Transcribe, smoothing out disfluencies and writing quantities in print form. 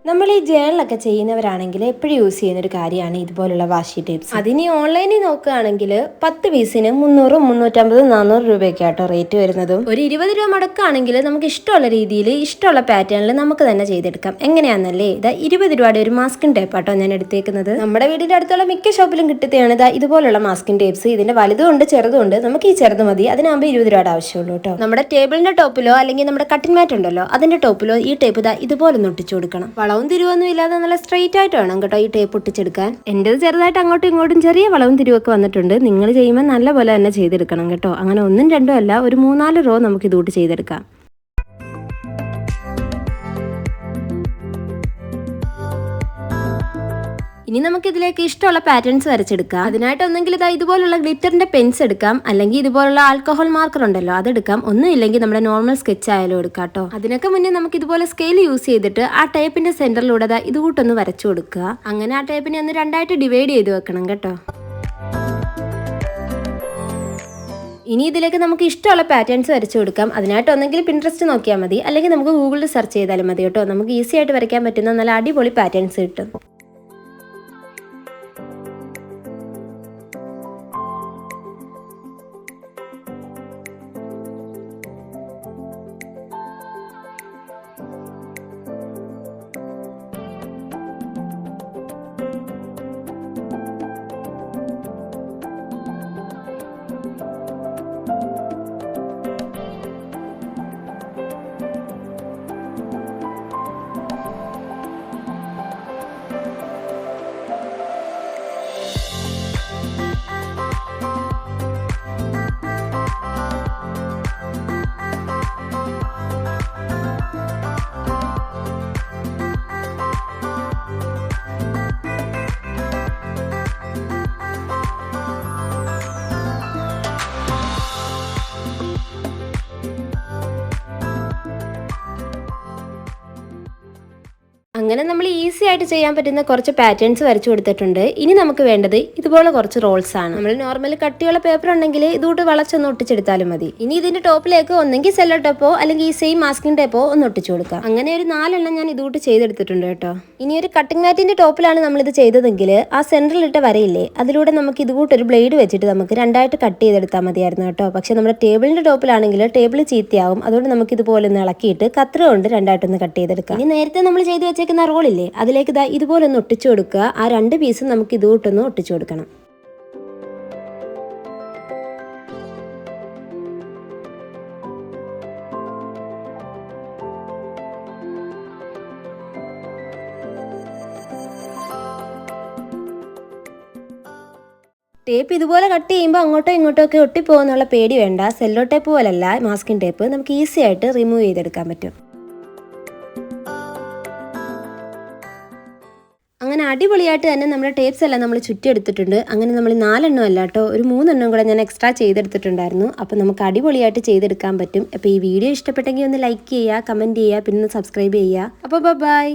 നമ്മൾ ഈ ജേണലൊക്കെ ചെയ്യുന്നവരാണെങ്കിൽ എപ്പോഴും യൂസ് ചെയ്യുന്ന ഒരു കാര്യമാണ് ഇതുപോലുള്ള വാഷി ടേപ്സ്. അതിന് ഓൺലൈനിൽ നോക്കുകയാണെങ്കിൽ 10 പീസിന് 300, 350, 400 രൂപയൊക്കെ ആട്ടോ റേറ്റ് വരുന്നതും. ഒരു 20 രൂപ മുടക്കുകയാണെങ്കിൽ നമുക്ക് ഇഷ്ടമുള്ള രീതിയിൽ ഇഷ്ടമുള്ള പാറ്റേണിൽ നമുക്ക് തന്നെ ചെയ്തെടുക്കാം. എങ്ങനെയാണെന്നല്ലേ, ഇതാ 20 രൂപയുടെ ഒരു മാസ്കിൻ ടേപ്പ് ആട്ടോ ഞാൻ എടുത്തേക്കുന്നത്. നമ്മുടെ വീടിന്റെ അടുത്തുള്ള മിക്ക ഷോപ്പിലും കിട്ടുന്നതാണ് ഇതാ ഇതുപോലുള്ള മാസ്കിൻ ടേപ്സ്. ഇതിന്റെ വലുതുണ്ട് ചെറുതുണ്ട്. നമുക്ക് ഈ ചെറുത് മതി, അതിനാകുമ്പോൾ 20 രൂപയുടെ ആവശ്യമുള്ളൂ കേട്ടോ. നമ്മുടെ ടേബിളിന്റെ ടോപ്പിലോ അല്ലെങ്കിൽ നമ്മുടെ കട്ടിംഗ് മാറ്റ് ഉണ്ടല്ലോ അതിന്റെ ടോപ്പിലോ ഈ ടേപ്പ് ഇതാ ഇതുപോലെ ഒന്ന് ഒട്ടിച്ചു കൊടുക്കണം. വളവും തിരിവൊന്നും ഇല്ലാതെ നല്ല സ്ട്രെയിറ്റ് ആയിട്ട് വേണം കേട്ടോ ഈ ടേപ്പ് ഒട്ടിച്ചെടുക്കാൻ. എന്റേത് ചെറുതായിട്ട് അങ്ങോട്ടും ഇങ്ങോട്ടും ചെറിയ വളവും തിരിവൊക്കെ വന്നിട്ടുണ്ട്. നിങ്ങൾ ചെയ്യുമ്പോൾ നല്ല പോലെ തന്നെ ചെയ്തെടുക്കണം കേട്ടോ. അങ്ങനെ 1, 2 അല്ല, ഒരു 3-4 റോ നമുക്ക് ഇതൂട്ട് ചെയ്തെടുക്കാം. ഇനി നമുക്ക് ഇതിലേക്ക് ഇഷ്ടമുള്ള പാറ്റേൺസ് വരച്ചെടുക്കാം. അതിനായിട്ട് ഒന്നെങ്കിൽ ഇതാ ഇതുപോലുള്ള ഗ്ലിറ്ററിന്റെ പെൻസ് എടുക്കാം, അല്ലെങ്കിൽ ഇതുപോലുള്ള ആൽക്കഹോൾ മാർക്കർ ഉണ്ടല്ലോ അതെടുക്കാം. ഒന്നും ഇല്ലെങ്കിൽ നമ്മുടെ നോർമൽ സ്കെച്ച് ആയാലും എടുക്കാം കേട്ടോ. അതിനൊക്കെ മുന്നേ നമുക്ക് ഇതുപോലെ സ്കെയിൽ യൂസ് ചെയ്തിട്ട് ആ ടേപ്പിന്റെ സെന്ററിലൂടെ ഇതുകൂട്ടൊന്ന് വരച്ചു കൊടുക്കുക. അങ്ങനെ ആ ടേപ്പിനെ ഒന്ന് 2ആയിട്ട് ഡിവൈഡ് ചെയ്ത് വെക്കണം കേട്ടോ. ഇനി ഇതിലേക്ക് നമുക്ക് ഇഷ്ടമുള്ള പാറ്റേൺസ് വരച്ചു കൊടുക്കാം. അതിനായിട്ട് ഒന്നെങ്കിൽ പിൻട്രസ്റ്റ് നോക്കിയാൽ മതി, അല്ലെങ്കിൽ നമുക്ക് ഗൂഗിളിൽ സെർച്ച് ചെയ്താലും മതി കേട്ടോ. നമുക്ക് ഈസി ആയിട്ട് വരയ്ക്കാൻ പറ്റുന്ന നല്ല അടിപൊളി പാറ്റേൺസ് കിട്ടും. അങ്ങനെ നമ്മൾ ഈസി ആയിട്ട് ചെയ്യാൻ പറ്റുന്ന കുറച്ച് പാറ്റേൺസ് വരച്ചു കൊടുത്തിട്ടുണ്ട്. ഇനി നമുക്ക് വേണ്ടത് ഇതുപോലെ കുറച്ച് റോൾസ് ആണ്. നമ്മൾ നോർമൽ കട്ടിയുള്ള പേപ്പർ ഉണ്ടെങ്കിൽ ഇതുകൊണ്ട് വളച്ചൊന്ന് ഒട്ടിച്ചെടുത്താലും മതി. ഇനി ഇതിന്റെ ടോപ്പിലേക്ക് ഒന്നെങ്കിൽ സെല്ലോ ടേപ്പോ അല്ലെങ്കിൽ ഈ സെയിം മാസ്കിൻ ടേപ്പോ ഒന്ന് ഒട്ടിച്ചു കൊടുക്കാം. അങ്ങനെ ഒരു 4 എണ്ണം ഞാൻ ഇതുകൊണ്ട് ചെയ്തെടുത്തിട്ടുണ്ട് കേട്ടോ. ഇനി ഒരു കട്ടിംഗ് മാറ്റിന്റെ ടോപ്പിലാണ് നമ്മളിത് ചെയ്തതെങ്കിൽ ആ സെന്ററിലിട്ട വരയില്ലേ അതിലൂടെ നമുക്ക് ഇതുകൂട്ടൊരു ബ്ലേഡ് വെച്ചിട്ട് നമുക്ക് 2ആയിട്ട് കട്ട് ചെയ്തെടുത്താൽ മതിയായിരുന്നു കേട്ടോ. പക്ഷെ നമ്മുടെ ടേബിളിന്റെ ടോപ്പിലാണെങ്കിൽ ടേബിൾ ചീത്തയാവും. അതുകൊണ്ട് നമുക്ക് ഇതുപോലെ ഒന്ന് ഇളക്കിയിട്ട് കത്രിക കൊണ്ട് 2ആയിട്ടൊന്ന് കട്ട് ചെയ്തെടുക്കാം. ഇനി നേരത്തെ നമ്മൾ ചെയ്ത് വെച്ചേക്കുന്ന റോളില്ലേ അതിലേക്ക് ഇതുപോലെ ഒന്ന് ഒട്ടിച്ചു കൊടുക്കുക. ആ 2 പീസും നമുക്ക് ഇതുകൂട്ടൊന്ന് ഒട്ടിച്ചു കൊടുക്കണം. ടേപ്പ് ഇതുപോലെ കട്ട് ചെയ്യുമ്പോൾ അങ്ങോട്ടോ ഇങ്ങോട്ടോ ഒക്കെ ഒട്ടിപ്പോകുന്നുള്ള പേടി വേണ്ട. സെല്ലോ ടേപ്പ് പോലല്ല മാസ്കിൻ ടേപ്പ്, നമുക്ക് ഈസി ആയിട്ട് റിമൂവ് ചെയ്തെടുക്കാൻ പറ്റും. അങ്ങനെ അടിപൊളിയായിട്ട് തന്നെ നമ്മുടെ ടേപ്സ് എല്ലാം നമ്മൾ ചുറ്റിയെടുത്തിട്ടുണ്ട്. അങ്ങനെ നമ്മൾ 4 എണ്ണം അല്ല കേട്ടോ, ഒരു 3 എണ്ണം കൂടെ ഞാൻ എക്സ്ട്രാ ചെയ്തെടുത്തിട്ടുണ്ടായിരുന്നു. അപ്പോൾ നമുക്ക് അടിപൊളിയായിട്ട് ചെയ്തെടുക്കാൻ പറ്റും. അപ്പോൾ ഈ വീഡിയോ ഇഷ്ടപ്പെട്ടെങ്കിൽ ഒന്ന് ലൈക്ക് ചെയ്യുക, കമൻറ്റ് ചെയ്യുക, പിന്നെ ഒന്ന് സബ്സ്ക്രൈബ് ചെയ്യുക. അപ്പോൾ ബൈ.